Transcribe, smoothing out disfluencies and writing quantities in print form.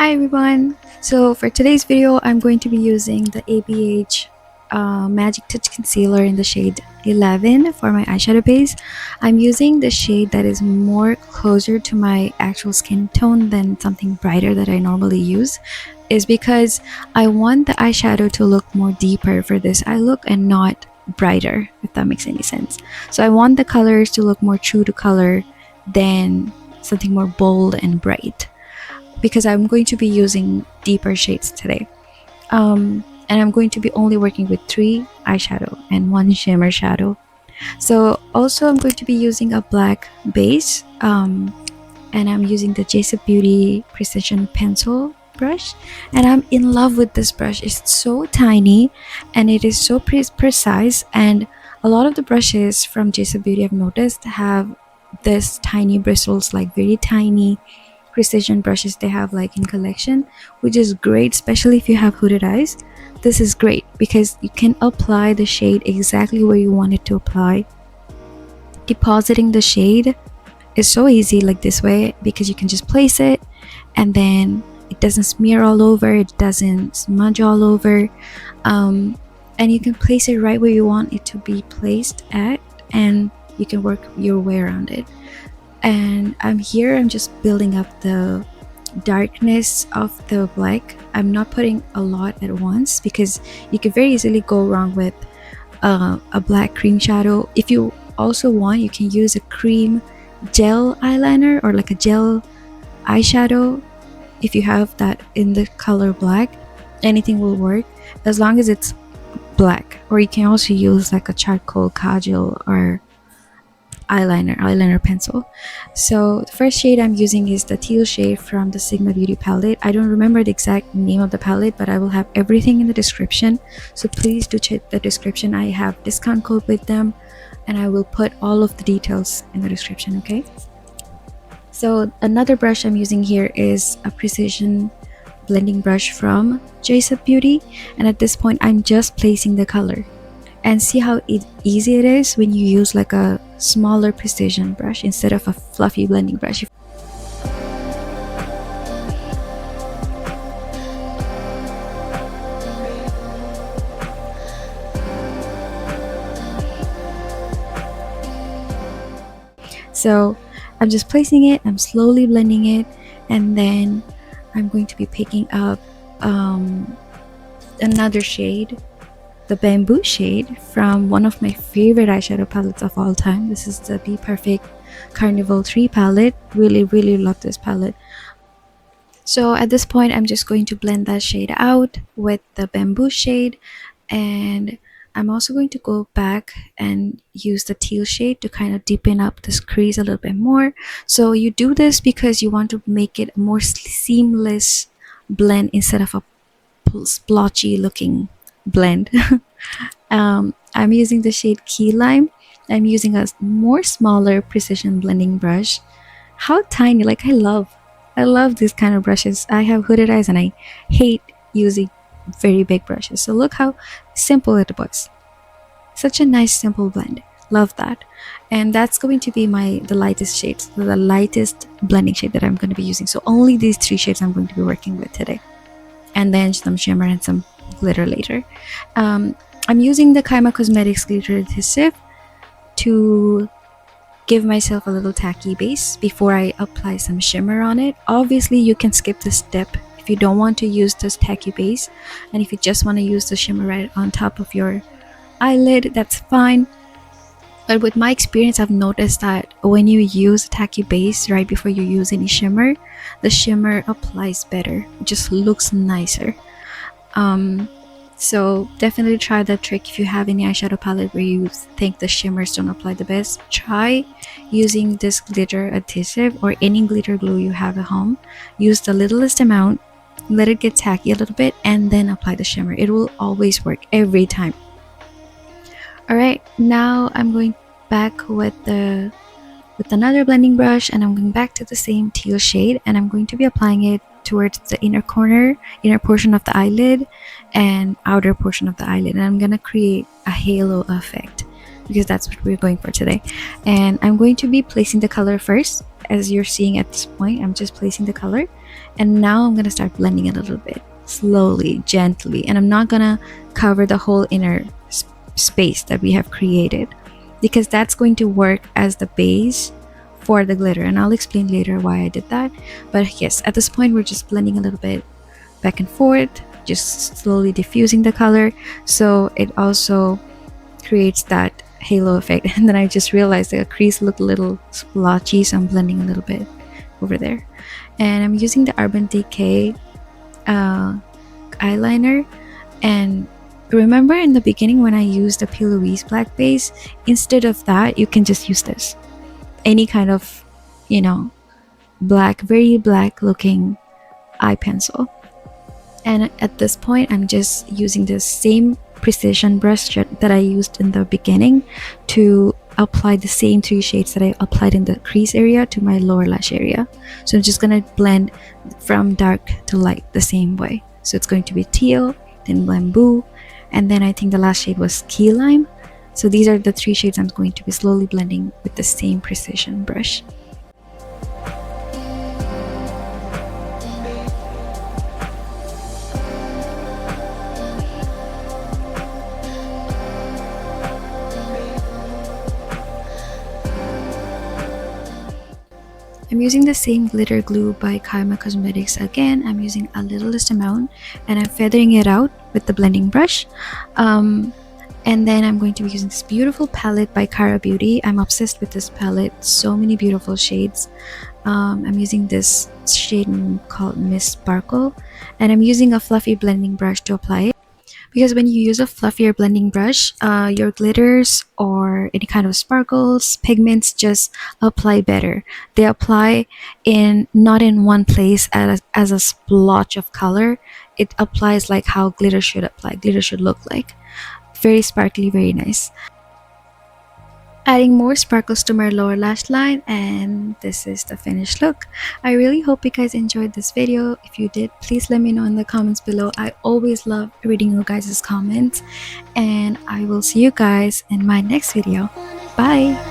Hi everyone! So for today's video, I'm going to be using the ABH Magic Touch Concealer in the shade 11 for my eyeshadow base. I'm using the shade that is more closer to my actual skin tone than something brighter that I normally use. Is because I want the eyeshadow to look more deeper for this eye look and not brighter, if that makes any sense. So I want the colors to look more true to color than something more bold and bright, because I'm going to be using deeper shades today. And I'm going to be only working with 3 eyeshadow and 1 shimmer shadow. So also I'm going to be using a black base, and I'm using the Jessup Beauty Precision Pencil brush, and I'm in love with this brush. It's so tiny and it is so precise, and a lot of the brushes from Jessup Beauty I've noticed have this tiny bristles, like very tiny precision brushes they have like in collection, which is great, especially if you have hooded eyes. This is great because you can apply the shade exactly where you want it to apply. Depositing the shade is so easy like this way, because you can just place it and then it doesn't smear all over, it doesn't smudge all over, and you can place it right where you want it to be placed at, and you can work your way around it. And I'm just building up the darkness of the black. I'm not putting a lot at once because you can very easily go wrong with a black cream shadow. If you also want, you can use a cream gel eyeliner or like a gel eyeshadow. If you have that in the color black, anything will work as long as it's black. Or you can also use like a charcoal kajal or eyeliner pencil. So the first shade I'm using is the teal shade from the Sigma Beauty palette. I don't remember the exact name of the palette, but I will have everything in the description, so please do check the description. I have discount code with them and I will put all of the details in the description. Okay, so another brush I'm using here is a precision blending brush from Jessup Beauty, and at this point I'm just placing the color. And see how easy it is when you use like a smaller precision brush instead of a fluffy blending brush. So I'm just placing it, I'm slowly blending it, and then I'm going to be picking up another shade, the bamboo shade from one of my favorite eyeshadow palettes of all time. This is the Be Perfect Carnival 3 palette. Really love this palette. So at this point I'm just going to blend that shade out with the bamboo shade, and I'm also going to go back and use the teal shade to kind of deepen up this crease a little bit more. So you do this because you want to make it a more seamless blend instead of a splotchy looking blend. I'm using the shade Key Lime. I'm using a more smaller precision blending brush. How tiny! Like I love these kind of brushes. I have hooded eyes and I hate using very big brushes. So look how simple it was. Such a nice simple blend. Love that. And that's going to be the lightest shades, the lightest blending shade that I'm going to be using. So only these 3 shades I'm going to be working with today, and then some shimmer and some glitter later. I'm using the bperfectcosmetics glitter adhesive to give myself a little tacky base before I apply some shimmer on it. Obviously you can skip this step if you don't want to use this tacky base, and if you just want to use the shimmer right on top of your eyelid, that's fine. But with my experience, I've noticed that when you use a tacky base right before you use any shimmer, the shimmer applies better. It just looks nicer. So definitely try that trick. If you have any eyeshadow palette where you think the shimmers don't apply the best, try using this glitter adhesive or any glitter glue you have at home. Use the littlest amount, let it get tacky a little bit, and then apply the shimmer. It will always work every time. Alright, now I'm going back with another blending brush, and I'm going back to the same teal shade, and I'm going to be applying it towards the inner portion of the eyelid and outer portion of the eyelid, and I'm gonna create a halo effect because that's what we're going for today. And I'm going to be placing the color first. As you're seeing at this point, I'm just placing the color, And now I'm gonna start blending it a little bit, slowly, gently, and I'm not gonna cover the whole inner space that we have created, because that's going to work as the base for the glitter, and I'll explain later why I did that. But yes, at this point we're just blending a little bit back and forth, just slowly diffusing the color so it also creates that halo effect. And then I just realized the crease looked a little splotchy, so I'm blending a little bit over there. And I'm using the Urban Decay eyeliner. And remember in the beginning when I used the P. Louise black base, instead of that you can just use this, any kind of, you know, black, very black looking eye pencil. And at this point I'm just using the same precision brush that I used in the beginning to apply the same 3 shades that I applied in the crease area to my lower lash area. So I'm just gonna blend from dark to light the same way. So it's going to be teal, then bamboo, and then I think the last shade was key lime. So these are the 3 shades I'm going to be slowly blending with the same precision brush. I'm using the same glitter glue by Carnival Cosmetics again. I'm using a littlest amount and I'm feathering it out with the blending brush. And then I'm going to be using this beautiful palette by Cara Beauty. I'm obsessed with this palette, so many beautiful shades. I'm using this shade called Miss Sparkle, and I'm using a fluffy blending brush to apply it. Because when you use a fluffier blending brush, your glitters or any kind of sparkles, pigments just apply better. They apply in not in one place as a splotch of color. It applies like how glitter should apply, glitter should look like. Very sparkly, very nice. Adding more sparkles to my lower lash line, and this is the finished look. I really hope you guys enjoyed this video. If you did, please let me know in the comments below. I always love reading you guys' comments, and I will see you guys in my next video. Bye!